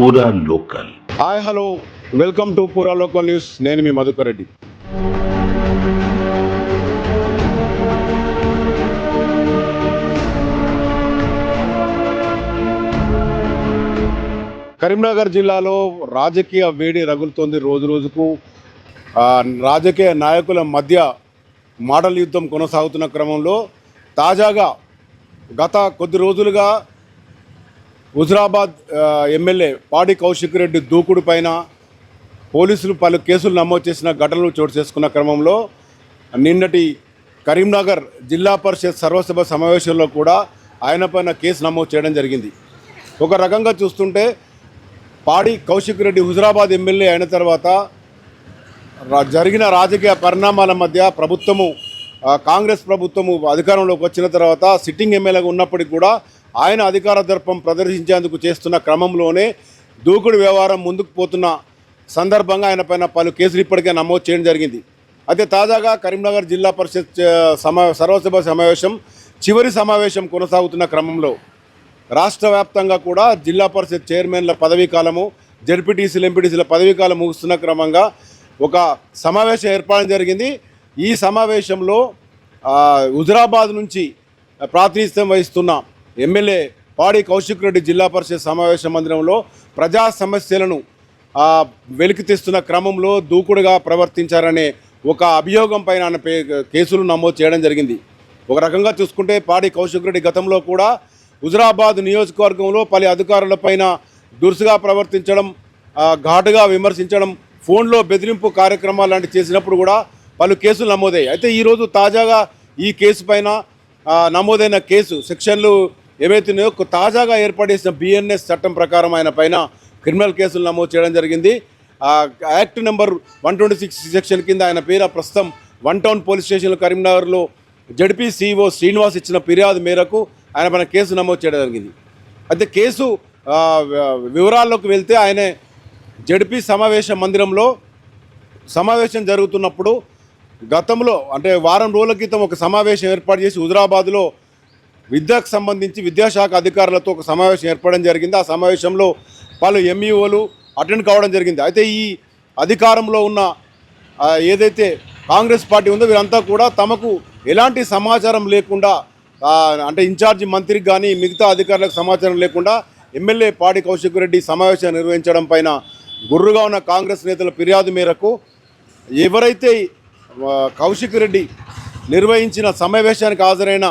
పూరా local. Hi hello, welcome to పూరా local news. నేను మీ మధుకర్ రెడ్డి. కరీంనగర్ జిల్లాలో రాజకీయ వేడి రగులుతోంది. రోజు రోజుకు రాజకీయ నాయకుల మధ్య మాటల యుద్ధం కొనసాగుతున్న క్రమంలో తాజాగా గత కొద్ది రోజులుగా హుజురాబాద్ ఎమ్మెల్యే పాడి కౌశిక్ రెడ్డి దూకుడు పైన పోలీసులు పలు కేసులు నమోదు చేసిన ఘటనలు చోటు చేసుకున్న క్రమంలో నిన్నటి కరీంనగర్ జిల్లా పరిషత్ సర్వసభ సమావేశంలో కూడా ఆయన పైన కేసు నమోదు చేయడం జరిగింది. ఒక రకంగా చూస్తుంటే పాడి కౌశిక్ రెడ్డి హుజురాబాద్ ఎమ్మెల్యే అయిన తర్వాత జరిగిన రాజకీయ పరిణామాల మధ్య కాంగ్రెస్ ప్రభుత్వము అధికారంలోకి వచ్చిన తర్వాత సిట్టింగ్ ఎమ్మెల్యేగా ఉన్నప్పటికీ కూడా ఆయన అధికార దర్పం ప్రదర్శించేందుకు చేస్తున్న క్రమంలోనే దూకుడు వ్యవహారం ముందుకు పోతున్న సందర్భంగా ఆయన పైన పలు కేసులు ఇప్పటికే నమోదు చేయడం జరిగింది. అయితే తాజాగా కరీంనగర్ జిల్లా పరిషత్ సర్వసభ సమావేశం చివరి సమావేశం కొనసాగుతున్న క్రమంలో రాష్ట్ర వ్యాప్తంగా కూడా జిల్లా పరిషత్ చైర్మన్ల పదవీ కాలము, జడ్పీటీసీలు, ఎంపీటీసీల పదవీ కాలం ముగుస్తున్న క్రమంగా ఒక సమావేశం ఏర్పాటు జరిగింది. ఈ సమావేశంలో హుజురాబాద్ నుంచి ప్రాతినిధ్యం వహిస్తున్న ఎమ్మెల్యే పాడి కౌశిక్ రెడ్డి జిల్లా పరిషత్ సమావేశ మందిరంలో ప్రజా సమస్యలను వెలికి తీస్తున్న క్రమంలో దూకుడుగా ప్రవర్తించారనే ఒక అభియోగం పైన కేసులు నమోదు చేయడం జరిగింది. ఒక రకంగా చూసుకుంటే పాడి కౌశిక్ రెడ్డి గతంలో కూడా హుజురాబాద్ నియోజకవర్గంలో పలు అధికారులపైన దురుసుగా ప్రవర్తించడం, ఘాటుగా విమర్శించడం, ఫోన్లో బెదిరింపు కార్యక్రమాలు లాంటివి చేసినప్పుడు కూడా పలు కేసులు నమోదయ్యాయి. అయితే ఈరోజు తాజాగా ఈ కేసు పైన నమోదైన కేసు సెక్షన్లు ఏవైతున్నాయో తాజాగా ఏర్పాటు చేసిన బిఎన్ఎస్ చట్టం ప్రకారం ఆయన పైన క్రిమినల్ కేసులు నమోదు చేయడం జరిగింది. యాక్ట్ నెంబర్ 126 సెక్షన్ కింద ఆయన పేరు ప్రస్తుతం 1 టౌన్ పోలీస్ స్టేషన్ కరీంనగర్లో జడ్పీ సిఇఓ శ్రీనివాస్ ఇచ్చిన ఫిర్యాదు మేరకు ఆయన పైన కేసు నమోదు చేయడం జరిగింది. అయితే కేసు వివరాల్లోకి వెళ్తే ఆయన జడ్పీ సమావేశ మందిరంలో సమావేశం జరుగుతున్నప్పుడు గతంలో అంటే వారం రోజుల క్రితం ఒక సమావేశం ఏర్పాటు చేసి హుజురాబాద్లో విద్యకు సంబంధించి విద్యాశాఖ అధికారులతో ఒక సమావేశం ఏర్పడడం జరిగింది. ఆ సమావేశంలో పలు ఎంఈఓలు అటెండ్ కావడం జరిగింది. అయితే ఈ అధికారంలో ఉన్న ఏదైతే కాంగ్రెస్ పార్టీ ఉందో వీరంతా కూడా తమకు ఎలాంటి సమాచారం లేకుండా అంటే ఇన్ఛార్జి మంత్రికి కానీ మిగతా అధికారులకు సమాచారం లేకుండా ఎమ్మెల్యే పాడి కౌశిక్ రెడ్డి సమావేశం నిర్వహించడం పైన గుర్రుగా ఉన్న కాంగ్రెస్ నేతల ఫిర్యాదు మేరకు ఎవరైతే కౌశిక్ రెడ్డి నిర్వహించిన సమావేశానికి హాజరైన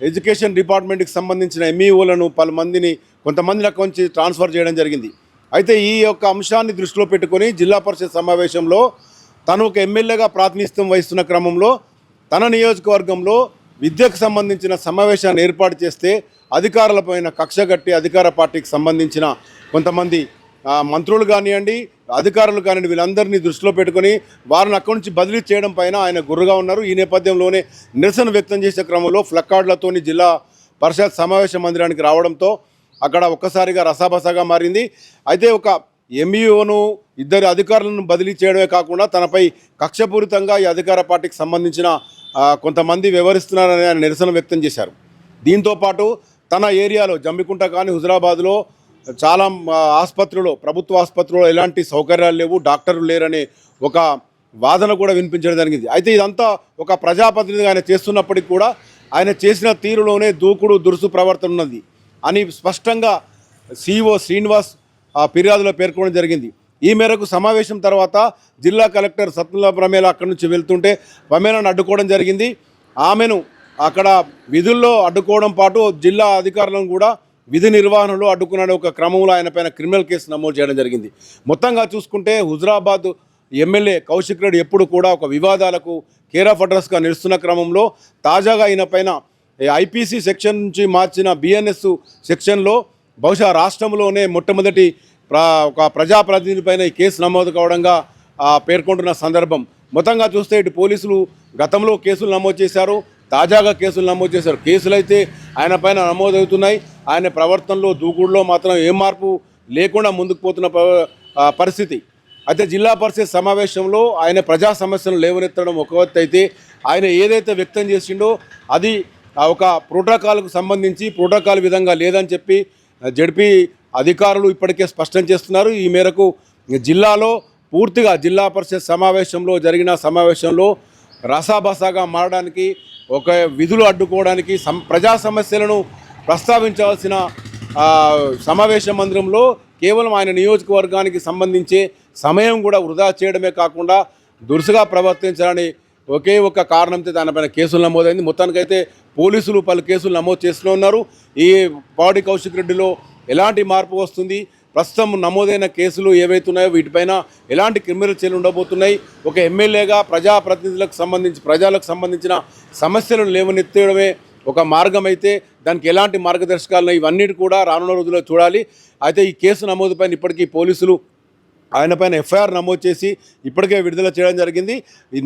ఎడ్యుకేషన్ డిపార్ట్మెంట్కి సంబంధించిన ఎంఈఓలను కొంతమందిని అక్కడి నుంచి ట్రాన్స్ఫర్ చేయడం జరిగింది. అయితే ఈ యొక్క అంశాన్ని దృష్టిలో పెట్టుకొని జిల్లా పరిషత్ సమావేశంలో తను ఒక ఎమ్మెల్యేగా ప్రాతినిధ్యం వహిస్తున్న క్రమంలో తన నియోజకవర్గంలో విద్యకు సంబంధించిన సమావేశాన్ని ఏర్పాటు చేస్తే అధికారులపైన కక్షగట్టి అధికార పార్టీకి సంబంధించిన కొంతమంది మంత్రులు కానివ్వండి, అధికారులు కానివ్వండి, వీళ్ళందరినీ దృష్టిలో పెట్టుకొని వారిని అక్కడి నుంచి బదిలీ చేయడం పైన ఆయన గుర్రుగా ఉన్నారు. ఈ నేపథ్యంలోనే నిరసన వ్యక్తం చేసే క్రమంలో ఫ్లక్కార్డులతోని జిల్లా పరిషత్ సమావేశ మందిరానికి రావడంతో అక్కడ ఒక్కసారిగా రసాబసాగా మారింది. అయితే ఒక ఎంఈఓను, 2 అధికారులను బదిలీ చేయడమే కాకుండా తనపై కక్షపూరితంగా ఈ అధికార పార్టీకి సంబంధించిన కొంతమంది వ్యవహరిస్తున్నారని ఆయన నిరసన వ్యక్తం చేశారు. దీంతోపాటు తన ఏరియాలో జమ్మికుంట కానీ హుజురాబాద్లో చాలా ఆసుపత్రుల్లో, ప్రభుత్వ ఆసుపత్రుల్లో ఎలాంటి సౌకర్యాలు లేవు, డాక్టర్లు లేరనే ఒక వాదన కూడా వినిపించడం జరిగింది. అయితే ఇదంతా ఒక ప్రజాప్రతినిధిగా ఆయన చేస్తున్నప్పటికీ కూడా ఆయన చేసిన తీరులోనే దురుసు ప్రవర్తన ఉన్నది అని స్పష్టంగా సిఇఓ శ్రీనివాస్ ఫిర్యాదులో పేర్కొనడం జరిగింది. ఈ మేరకు సమావేశం తర్వాత జిల్లా కలెక్టర్ సత్తుల ప్రమేల అక్కడి నుంచి వెళ్తుంటే ప్రమేలను అడ్డుకోవడం జరిగింది. ఆమెను అక్కడ విధుల్లో అడ్డుకోవడం పాటు జిల్లా అధికారులను కూడా విధి నిర్వహణలో అడ్డుకున్న ఒక క్రమంలో ఆయన పైన క్రిమినల్ కేసు నమోదు చేయడం జరిగింది. మొత్తంగా చూసుకుంటే హుజురాబాద్ ఎమ్మెల్యే కౌశిక్ రెడ్డి ఎప్పుడు కూడా ఒక వివాదాలకు కేర్ ఆఫ్ అడ్రస్గా నిలుస్తున్న క్రమంలో తాజాగా ఆయన పైన ఐపీసీ సెక్షన్ నుంచి మార్చిన బిఎన్ఎస్ సెక్షన్లో బహుశా రాష్ట్రంలోనే మొట్టమొదటి ఒక ప్రజాప్రతినిధి పైన ఈ కేసు నమోదు కావడంగా పేర్కొంటున్న సందర్భం. మొత్తంగా చూస్తే ఇటు పోలీసులు గతంలో కేసులు నమోదు చేశారు, తాజాగా కేసులు నమోదు చేశారు. కేసులు అయితే ఆయన పైన నమోదవుతున్నాయి. ఆయన ప్రవర్తనలో దూకుడులో మాత్రం ఏం మార్పు లేకుండా ముందుకు పోతున్న పరిస్థితి. అయితే జిల్లా పరిషత్ సమావేశంలో ఆయన ప్రజా సమస్యలను లేవనెత్తడం ఒక ఎత్తు అయితే ఆయన ఏదైతే వ్యక్తం చేసిండో అది ఒక ప్రోటోకాల్కు సంబంధించి ప్రోటోకాల్ విధంగా లేదని చెప్పి జడ్పీ అధికారులు ఇప్పటికే స్పష్టం చేస్తున్నారు. ఈ మేరకు జిల్లాలో పూర్తిగా జిల్లా పరిషత్ సమావేశంలో జరిగిన సమావేశంలో రసాబసాగా మారడానికి ఒక విధులు అడ్డుకోవడానికి ప్రజా సమస్యలను ప్రస్తావించాల్సిన సమావేశ మందిరంలో కేవలం ఆయన నియోజకవర్గానికి సంబంధించే సమయం కూడా వృధా చేయడమే కాకుండా దురుసుగా ప్రవర్తించాలని ఒకే ఒక కారణంతో దానిపైన కేసులు నమోదైంది. మొత్తానికైతే పోలీసులు పలు కేసులు నమోదు చేస్తూనే ఉన్నారు. ఈ పాడి కౌశిక్ రెడ్డిలో ఎలాంటి మార్పు వస్తుంది, ప్రస్తుతం నమోదైన కేసులు ఏవైతే ఉన్నాయో వీటిపైన ఎలాంటి క్రిమినల్ చర్యలు ఉండబోతున్నాయి, ఒక ఎమ్మెల్యేగా ప్రజలకు సంబంధించిన సమస్యలను లేవనెత్తడమే ఒక మార్గం అయితే దానికి ఎలాంటి మార్గదర్శకాలను ఇవన్నిటి కూడా రానున్న రోజుల్లో చూడాలి. అయితే ఈ కేసు నమోదుపైన ఇప్పటికీ పోలీసులు ఆయన పైన ఎఫ్ఐఆర్ నమోదు చేసి ఇప్పటికే విడుదల చేయడం జరిగింది,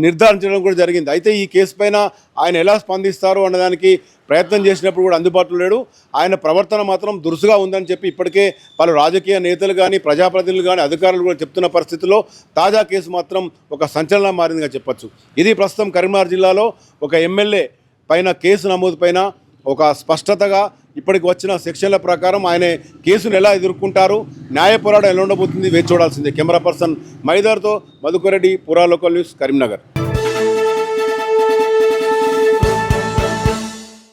నిర్ధారించడం కూడా జరిగింది. అయితే ఈ కేసు పైన ఆయన ఎలా స్పందిస్తారు అన్నదానికి ప్రయత్నం చేసినప్పుడు కూడా అందుబాటులో లేడు. ఆయన ప్రవర్తన మాత్రం దురుసుగా ఉందని చెప్పి ఇప్పటికే పలు రాజకీయ నేతలు కానీ ప్రజాప్రతినిధులు కానీ అధికారులు కూడా చెప్తున్న పరిస్థితుల్లో తాజా కేసు మాత్రం ఒక సంచలనం మారిందిగా చెప్పొచ్చు. ఇది ప్రస్తుతం కరీంనగర్ జిల్లాలో ఒక ఎమ్మెల్యే పైన కేసు నమోదు పైన ఒక స్పష్టతగా ఇప్పటికి వచ్చిన సెక్షన్ల ప్రకారం ఆయన కేసును ఎలా ఎదుర్కొంటారు, న్యాయ పోరాటం ఎలా ఉండబోతుంది వేచి చూడాల్సిందే. కెమెరా పర్సన్ మైదర్తో మధుకర్ రెడ్డి, పురా లోకల్ న్యూస్, కరీంనగర్.